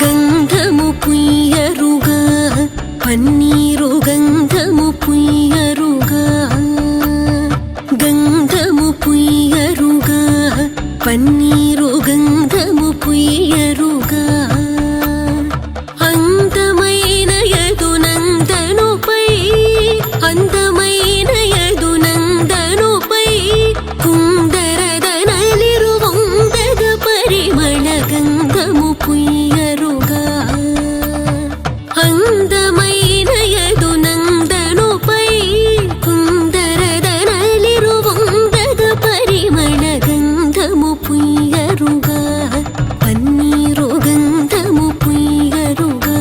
గంధము పుయ్యరుగా పన్నీరు గంధము పుయ్యరుగా గంధము పుయ్యరుగా పన్నీరు గంధము పుయ్యరుగా అందమైన యదునందనుపై అందమైన యదునందనుపై కుందరదనలిరువందగ పరిమళ గంధము పుయ్యరుగా అందమైన యదునందనుపై కుందరదనలిరువందగ పరిమళ గంధము పుయ్యరుగా పన్నీరు గంధము పుయ్యరుగా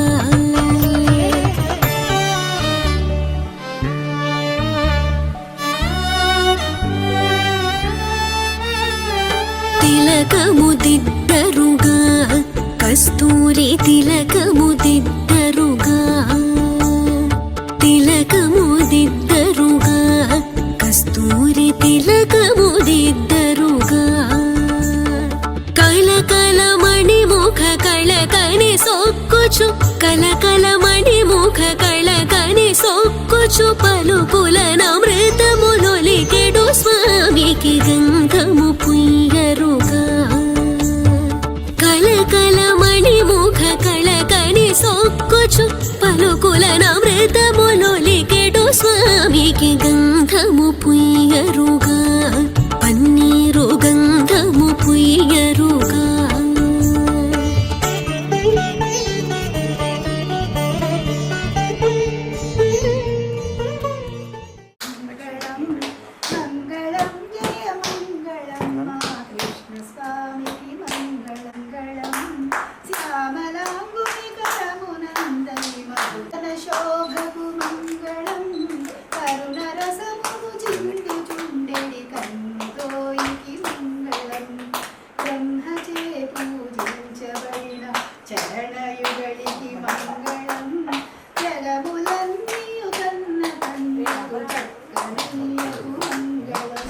తిలకము దిద్దరుగా కస్తూరి తిలకము దిద్దరుగా తిలకము దిద్దరుగా కస్తూరి తిలకము దిద్దరుగా కలకలమణి ముఖ కళకని సొక్కుచు కలకలమణి ముఖ కళకని సొక్కుచు పలుకుల నమృతములొలికెడు స్వామికి గంధము పుయ్యరుగా కలకలమణి ముఖ కళకని సొక్కుచు పలుకుల నమృతములొలికెడు స్వామికి గంధము పుయ్యరుగా పన్నీరు గంధము పుయ్యరుగా మంగళం జయ మంగళం మా కృష్ణ స్వామికి మంగళం శ్యామలాంగుని కరమునందరి మధుతన శోభకు మంగళం కరుణ రసమును చింటి చుండెడి కన్నుతోయికి మంగళం బ్రహ్మచే పూజించబడిన చరణయుగళికి మంగళం జగములన్నీయు కన్న కన్యకు చక్కనీయకు మంగళం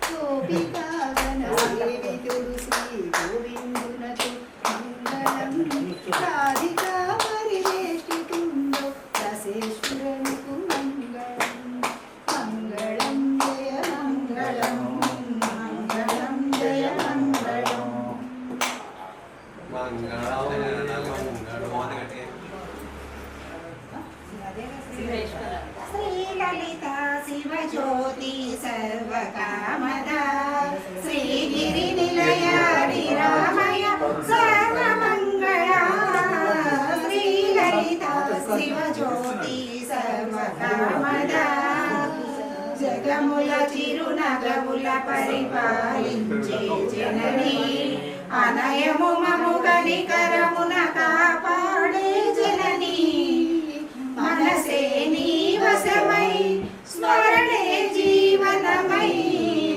గోపికాగణసేవి తులసి గోవిందునకు మంగళం రాధికా పరివేష్టితుండో రసేశ్వరునికి మంగళం మంగళం జయ మంగళం మంగళం జయ మంగళం శ్రీలలిత శివజ్యోతి సర్వకామదా శ్రీగిరి నిలయాడి రామయ సర్వమంగళ శ్రీలలిత శివజ్యోతి సర్వకామదా జగముల చిరునగముల పరిపాలించే జనని అనయము మము కనికరమున కాపాడే జనని మనసే నీ వశమై స్మరణే జీవనమై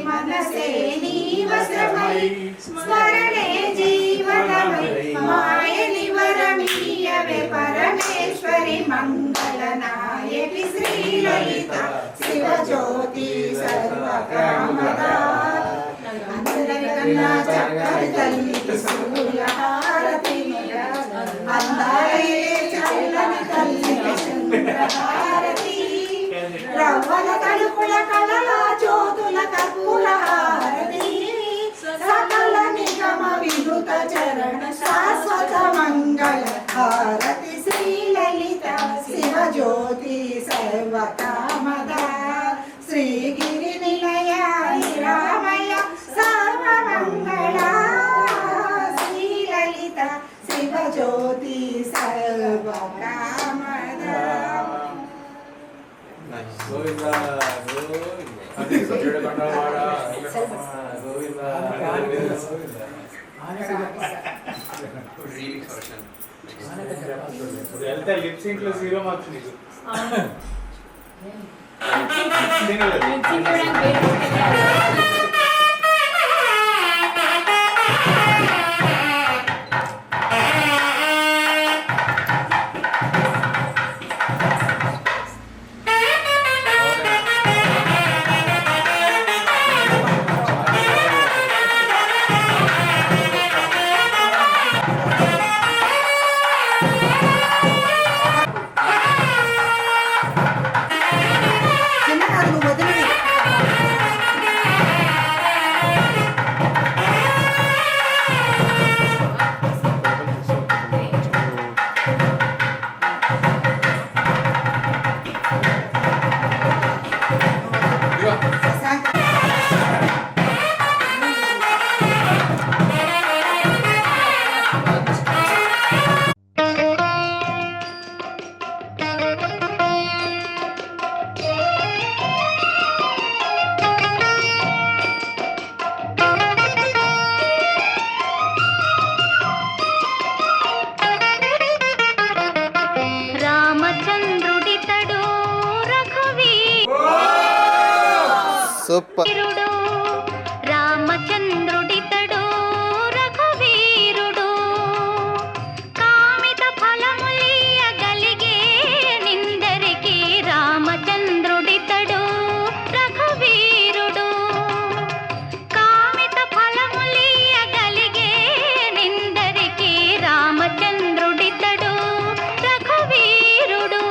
మనసే నీ వశమై స్మరణే జీవనమై మాయని వరమీయవే పరమేశ్వరి మంగళనాయకి శ్రీలలిత శివజ్యోతి సర్వకామదా అందరికన్నా చక్కని తల్లికి సూర్యహారతి అందాలే చల్లని తల్లికి చంద్రహారతి రవ్వల తలుపుల కళల జ్యోతుల కర్పూర హారతి సకల నిగమ వినుత చరణ శాశ్వత మంగళ హారతి శ్రీలలిత శివజ్యోతి సర్వకామదా శ్రీగిరి నిలయ రామయ సర్వమంగళ శ్రీలలిత శివజ్యోతి సర్వకామదా గోవిందా లిప్ సింక్ లో 0 మార్క్స్ నీకు సూపర్. రామచంద్రుడితడు రఘువీరుడు కామిత ఫలములియగలిగే నిందరికి రామచంద్రుడితడు రఘువీరుడు కామిత ఫలములియగలిగే నిందరికి రామచంద్రుడితడు రఘువీరుడు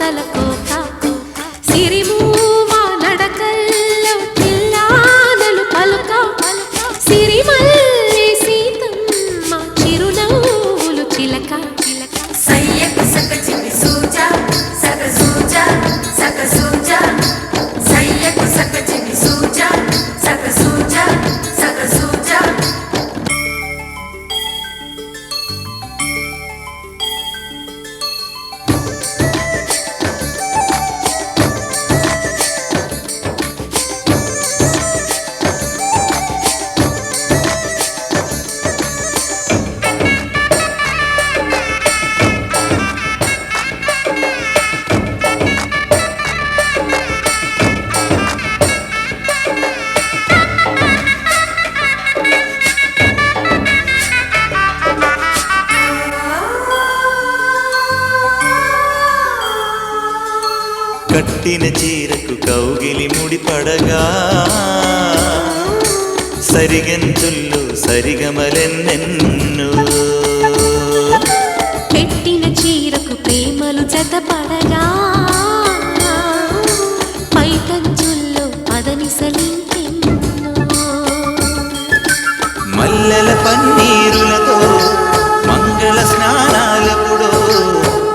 తలకోక సిరిమూవా నడకల్లో పిల్లాదలు పలుక సిరిమల్లె సీతమ్మ చిరునవ్వులు చిలక సయ్యకు సక చికి సూజా సక సూజా సక సూజా సయ్యకు సక చికి సూజా సక సూజా సక సూజా కట్టిన చీరకు కౌగిలి ముడిపడగా సరిగంతుల్లో సరిగమలెన్నెన్ను పెట్టిన చీరకు ప్రేమలు జతపడగా పైకంచుల్లో పదనిసలింకెన్నో మల్లెల పన్నీరులతో మంగళ స్నానాలపుడో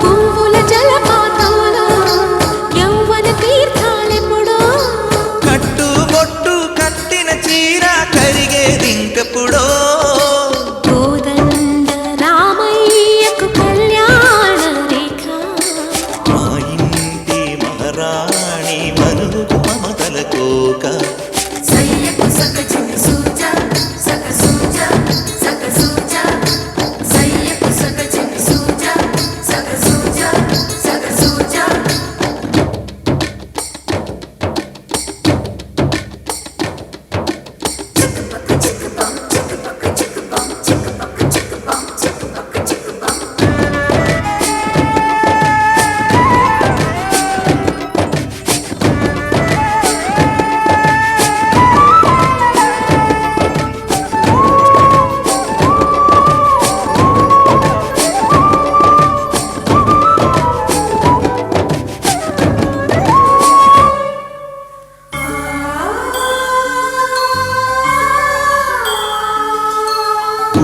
పువ్వుల జలపాతంలో యౌవన తీర్థాలెప్పుడో కట్టుబొట్టు కట్టిన చీర కరిగేదింకపుడో కోదండ రామయ్యకు కళ్యాణ రేఖ మా ఇంటి మహారాణి మనుకు మమతల కోక సయ్యకు సక చికి సూజా సక సూజా సక సూజా సయ్యకు సక చికి సూజా సక సూజా సక సూజా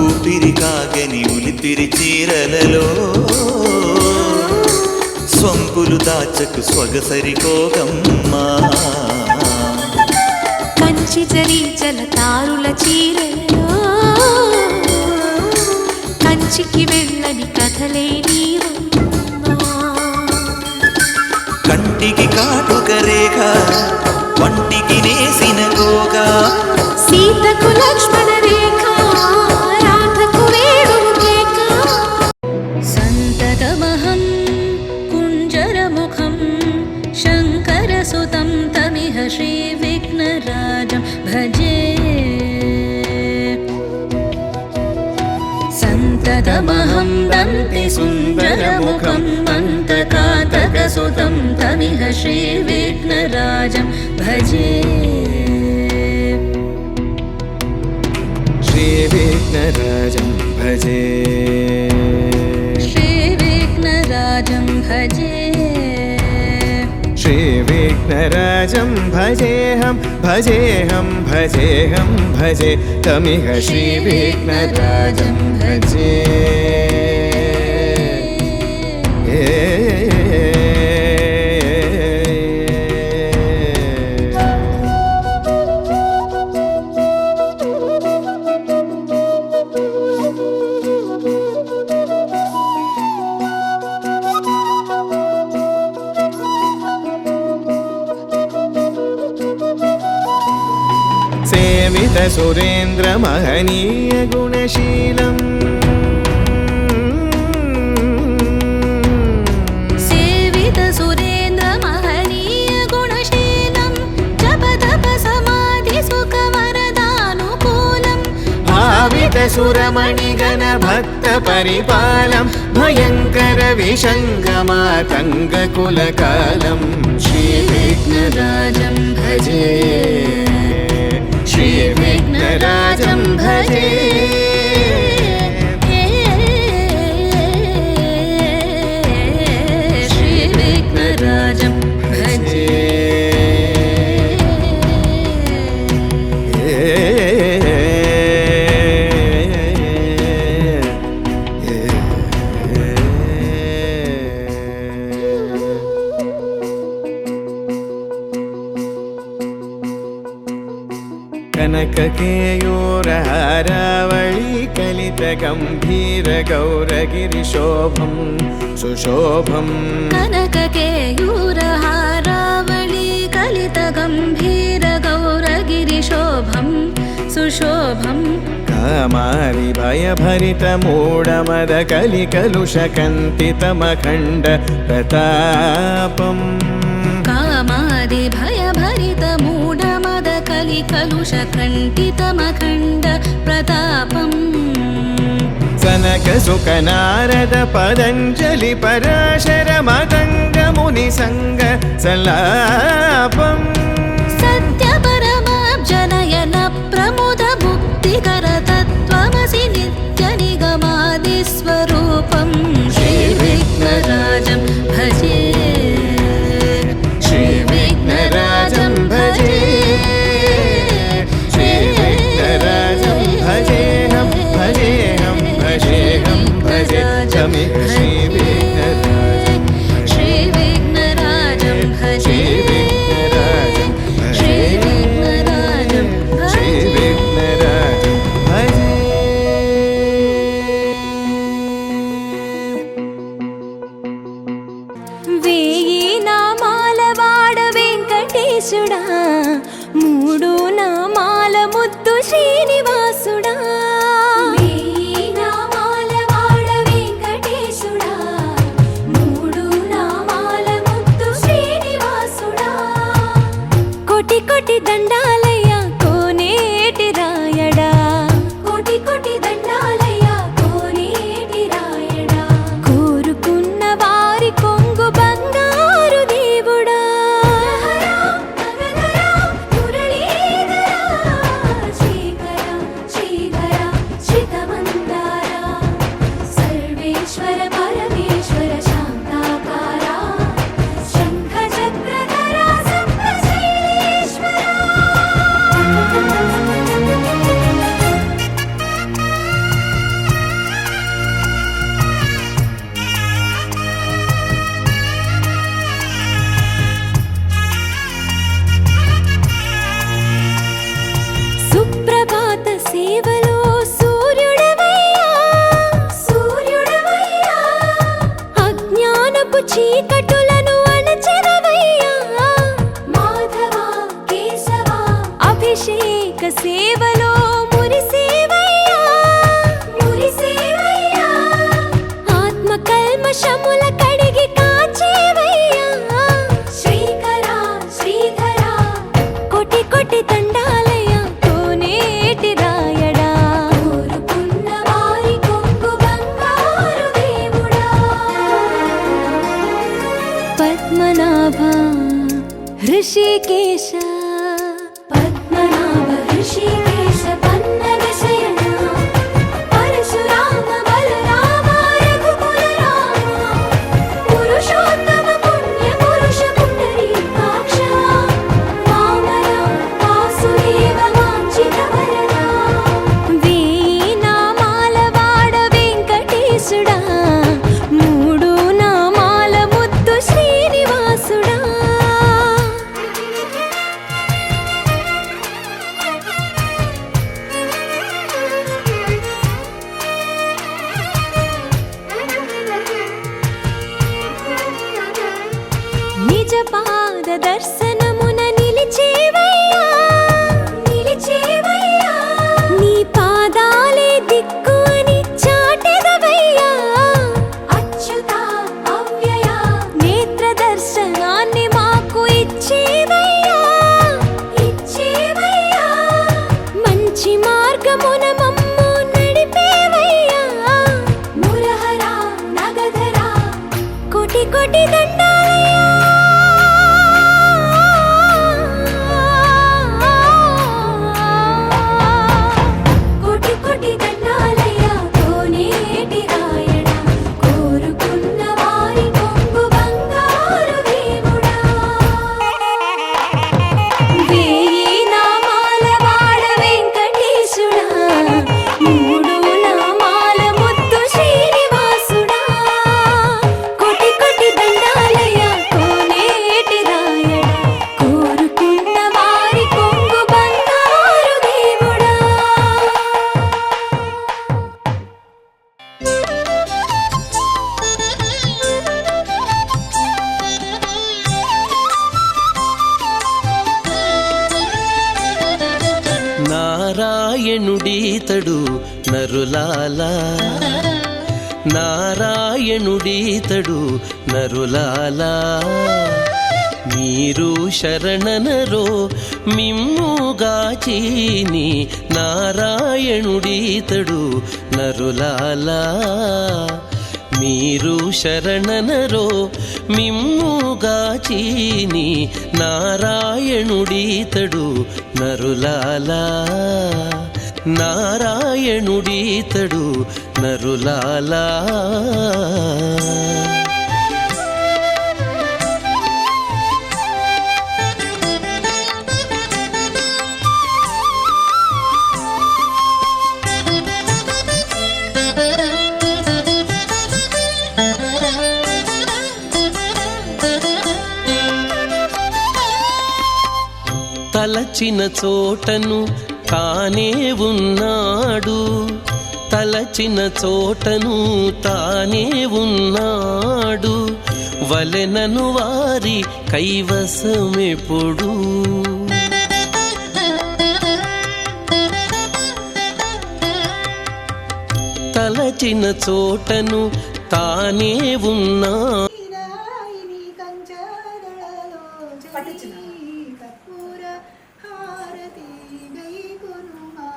ఊపిరి కాగని ఉలిపిరి చీరలలో స్వంపులు దాచకు స్వగసరికోగమ్మా కంచి జరి జలతారుల చీరలో కంచికి వెళ్ళని కథలే నీవమ్మా కంటికి కాటుక రేఖ వంటికి నేసిన గోగా సీతకు లక్ష్మణ రేఖ రాధకు వేణువు కేక సంతతమహం కుంజరముఖం శంకరసుతం తమిహ శ్రీ విఘ్నరాజం భజే సంతతమహం దంతి సుందరముఖం మంతకాతకసుతం తమిహ శ్రీ విఘ్నరాజం భజే श्रीविघ्नराजं भजे श्रीविघ्नराजं भजे श्रीविघ्नराजं भजेऽहं भजेऽहं भजेऽहं भजे तमिह श्रीविघ्नराजं भजे सेवित सुरेन्द्र महनीय गुणशीलम् सेवित सुरेन्द्र महनीय गुणशीलं जप तप समाधि सुख वरदानुकूलम् भावित सुरमणिगण भक्त परिपालं भयङ्कर विशङ्गमातङ्ग कुलकालं श्रीविघ्नराजं भजे श्रीविघ्नराजं भजे श्रीविघ्नराजं కనక కేయూరహారావళి కలిత గంభీర గౌరగిరి శోభం సుశోభం కనక కేయూరహారావళి కలిత గంభీర గౌరగిరి శోభం సుశోభం కామారి భయభరిత మూఢమద కలి కలుష కంతితమఖండ ప్రతాపం కామాది భయభరిత మూఢమద కలి కలుష కంఠితమఖండ ప్రతాపం సనక సుఖ నారద పదంజలి పరాశర మదంగ ముని సంగ సలాపం సత్య పరమాబ్జనయన ప్రముద ముక్తికర తత్వమసి నిత్య నిగమాది స్వరూపం శ్రీ విఘ్నరాజం భజే శ్రీ విఘ్నరాజం భజే శ్రీ విఘ్నరాజం భజేహం భజేహం భజేహం భజే చమి శ్రీ విఘ్నరాజం శ్రీ విఘ్నరాజం భజే శ్రీ విఘ్నరాజం శ్రీ విఘ్నరాజం శ్రీ విఘ్నరాజం భజే వేయి నామాల వాడ వెంకటేశుడా మూడు నామాల ముద్దు శ్రీనివాసుడా వేయి నామాల వాడ వెంకటేశుడా మూడు నామాల ముద్దు శ్రీనివాసుడా కోటి కోటి దండాలయ్య కోనేటి రాయడా కోటి కోటి దండాలయ్య కోనేటి రాయడా కోరుకున్న వారి కొంగు బంగారు దేవుడా సర్వేశ్వర పరమేశ్వర శాంతాకారా శంఖ చక్రధరా సప్తశైలేశ్వరా సుప్రభాత సేవలో సూర్యుడవయ్యా సూర్యుడవయ్యా అజ్ఞానపు చీకటులను అణచెదవయ్యా మాధవ కేశవ అభిషేక సేవలో మురిసేవయ్యా మురిసేవయ్యా ఆత్మ కల్మషముల కడిగి కాచేవయ్యా శ్రీకరా శ్రీధరా కోటి కోటి దండాలయ కోనేటి రాయడా కోరుకున్న వారి కొంగు బంగారు దేవుడా పద్మనాభ హృషికేశ పద్మనాభ హృషికేశ పన్నగ శయన పరశురామ బలరామ రఘుకుల రామ పురుషోత్తమ పుణ్య పురుష పుండరీకాక్ష వామన వాసుదేవ వాంఛిత వరదా వేయి నామాల వాడ వెంకటేశుడా మూడు నామాల ముద్దు శ్రీనివాసుడా నిజ పాద దర్శనమున నిలిచేవయ్యా నిలిచేవయ్యా నీ పాదాలే దిక్కు అని చాటెదవయ్యా అచ్యుత అవ్యయ నేత్ర దర్శనాన్ని మాకు ఇచ్చేవయ్యా ఇచ్చేవయ్యా మంచి మార్గమున మమ్ము నడిపేవయ్యా మురహరా నగధరా కోటి కోటి దండాలయ్యా కోటి కోటి దండాలయ్య కోనేటి రాయడా కోరుకున్న వారి కొంగు బంగారు దేవుడా వేయి నామాల వాడ వెంకటేశుడా మూడు నామాల ముద్దు శ్రీనివాసుడా కోటి కోటి దండాలయ్య నారాయణుడీతడు నరులాలా నారాయణుడీతడు నరులాలా మీరు శరణనరో మిమ్ముగాచీని నారాయణుడీతడు నరులాలా మీరు శరణనరో మిమ్ముగాచీని నారాయణుడీతడు నరులాలా నారాయణుడీతడు నరులాలా తలచిన చోటను తానే ఉన్నాడు తలచిన చోటను తానే ఉన్నాడు వలెనను వారి కైవసమెప్పుడు తలచిన చోటను తానే ఉన్నా రాయిని కంచదళలో జడి కర్పూర హారతి గై గురు మా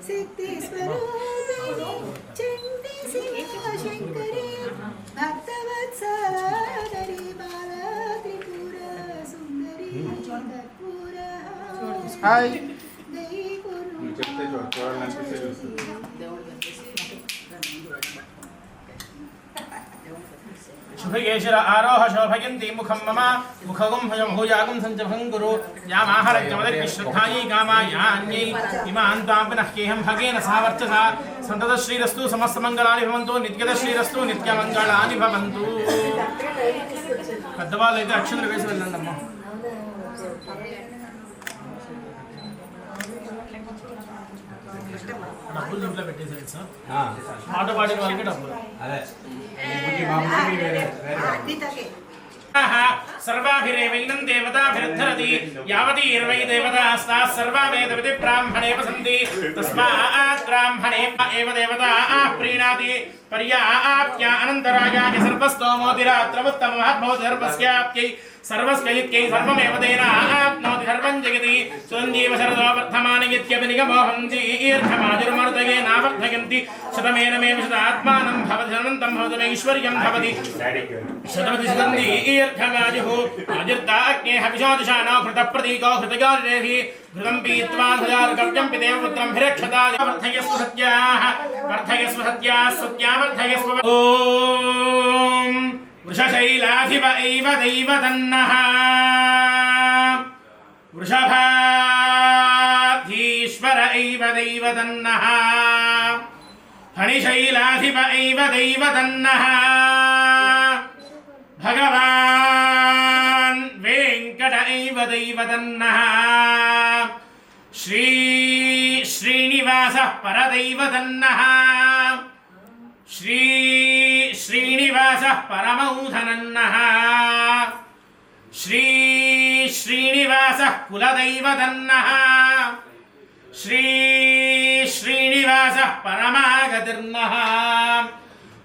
శక్తి స్వరూపిణి చండి శివశంకరి భక్తవత్సలరి బాల త్రిపుర సుందరి కర్పూర హారతి గై గురు చెప్తే చూడాలనిపిస్తే చూస్తుంది శుభయేశిర ఆరోహ శోభయంతి ముఖం మమ ముఖగుం భయం భూయాగుం సంచభం గురు యామాహరజ్ఞమదగ్ని శ్రద్ధాయై కామాయాన్యై ఇమాన్ తాం పినఃకేహం భగేన సావర్చసా సంతత శ్రీరస్తు సమస్త మంగళాని భవంతు నిత్యద శ్రీరస్తు నిత్యమంగళాని భవంతు. పెద్దవాళ్ళు అయితే అక్షంతలు వేసి వెళ్ళండి అమ్మా. డబ్బులు ఇంట్లో పెట్టేసారు సార్, మాట పాడిన వాళ్ళకి డబ్బులు. సర్వాభిరేవైనం దేవతాభిరుద్ధరతి యావతీర్వై దేవతాస్తాః సర్వా వేదవిది బ్రాహ్మణే వసంతి తస్మాత్ బ్రాహ్మణే ఏవ దేవతాః ప్రీణాతి పర్యాప్య అనంతరాయాయ సర్వస్తోమోతిరాత్రముత్తమ మహద్భవతి సర్వస్యాప్యై సర్వస్కైత్యై సర్వమేవ తేనాప్నోతి సర్వం జగతి సురంజీవ శరదో వర్ధమాన ఇత్యపి నిగమోహం దీర్ఘమాజుర్మరుతగే నావర్ధయంతి శతమేనమేవ శతాత్మానం భవతి అనంతం భవతి ఐశ్వర్యం భవతి శతమతి శతం దీర్ఘమాజుః ఆజుర్తాగ్నే హవిషోదిశానో హృతప్రతీకో హృతగారిరేభి ఘృతం పీత్వా ధృజారుకవ్యం పిదేవ పుత్రం హిరక్షతా వర్ధయస్వ సత్యాః సత్యా వర్ధయస్వ. ఓం వృషశైలాధిప ఏవ దైవతన్నః వృషభాధీశ్వర ఏవ దైవతన్నః ఫణిశైలాధిప ఏవ దైవతన్నః భగవాన్ వెంకట ఏవ దైవతన్నః శ్రీనివాసః పరదైవతన్నః శ్రీనివాసః పరమౌధనన్నః శ్రీనివాసః కులదైవతన్నః శ్రీనివాసః పరమాగతిర్నః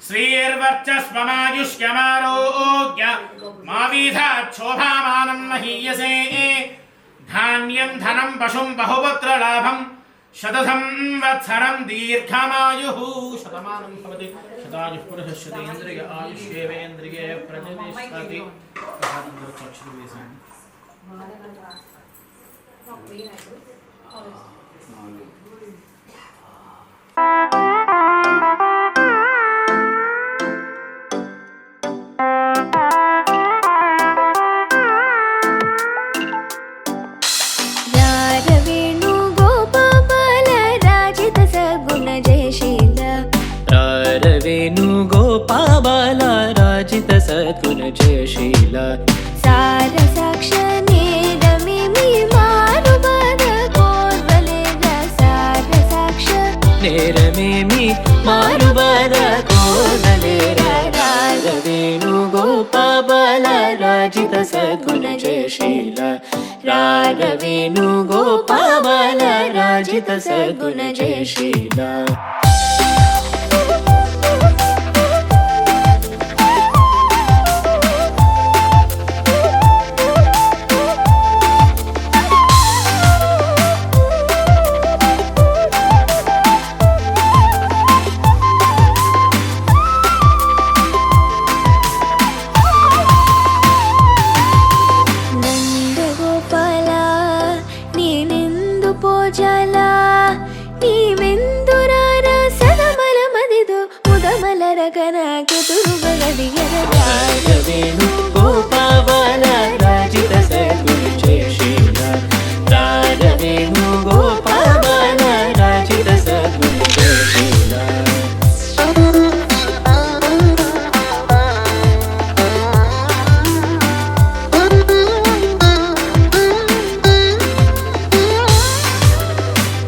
శ్రీర్వర్చస్వమాయుష్యమారోగ్య మావిధాక్షోభామానం మహీయసే ధాన్యం ధనం పశుం బహుపుత్రలాభం శతసంవత్సరం దీర్ఘమాయుః శతమానం భవతి శతాయుః పురుషः శతేంద్రియ ఆయుష్యేవేంద్రియే ప్రతిష్టతి. వేణుగోపాల రాజిత సద్గుణ జయశీల సార సాక్ష నేరమిమి మారుబద కోర్వలేద సార సాక్ష నేరమేమి మారుబద కోర్వలేద వేణుగోపాల రాజిత సద్గుణ జయశీల రారవేణు గోపాల రాజిత సద్గుణ జయశీల నందగోపాల ನೀನೆಂದು ಪೋಜಾಲ ನೀವೆಂದುರಾರ ಸದಮಲ ಮದಿದು ಮುದಮಲರ ಕನಕೆ ತುರುಗದಿಗೆರ ರಾರವೇಣು ಗೋಪಾಲ ರಾಜಿತ ಸದ್ಗುಣ ಜಯಶೀಲ ರಾರವೇಣು ಗೋಪಾಲ ರಾಜಿತ ಸದ್ಗುಣ ಜಯಶೀಲ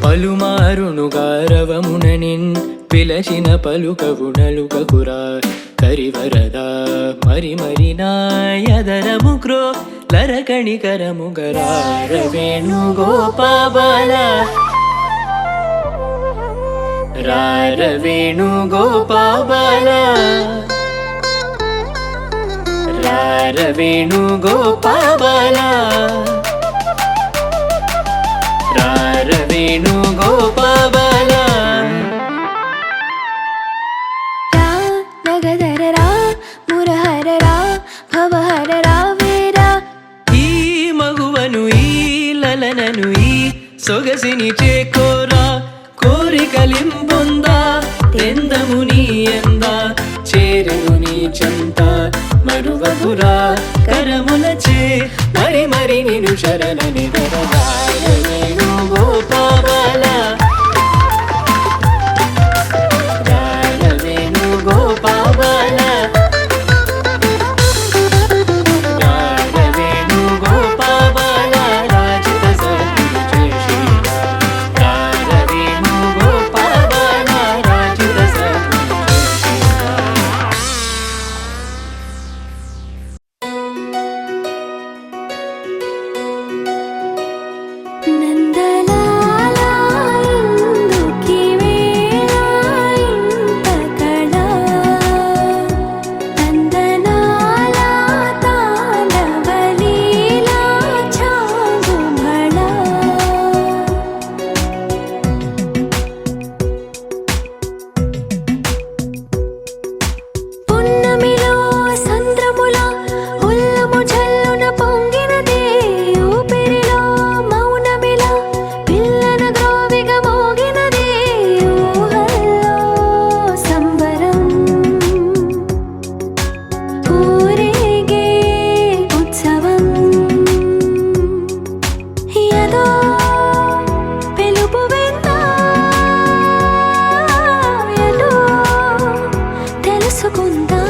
పలుమారును గారవముననిన్ పిలచిన పలుకవు నలుకకురా కరివరదా మరి మరి నాయదరము క్రో లరకణికరము గరారవేణు గోపాల రారవేణు గోపాల రారవేణు గోపాల రారవేణు గోపాల రా నగధర రా మురహర రా భవహర రా వేరా ఈ మగువను ఈ లలనను ఈ సొగసిని చేకోరా కోరికలింపొందా తెందము నీ ఎంద చేరెను నీ చెంత మరువకురా కరములచే మరి మరి నిను శరణని రారవేణు గోపాల రారవేణు గోపాల రారవేణు గోపాల రాజిత సద్గుణ జయశీల రారవేణు గోపాల రాజిత సద్గుణ జయశీల నందలాల ఇందుకి వేళ ఇంత కళ నందనాల తాండవలీల ఛాగుమళ పున్నమిలో సంద్రముల ఉల్లము జల్లున పొంగినదే ఊపిరిలో మౌనమిల పిల్లన గ్రోవిగ మోగినదే ఊహల్లో సంబరం ఊరేగే ఉత్సవం యదో పిలుపు విందా ఎటో తెలుసుకుందా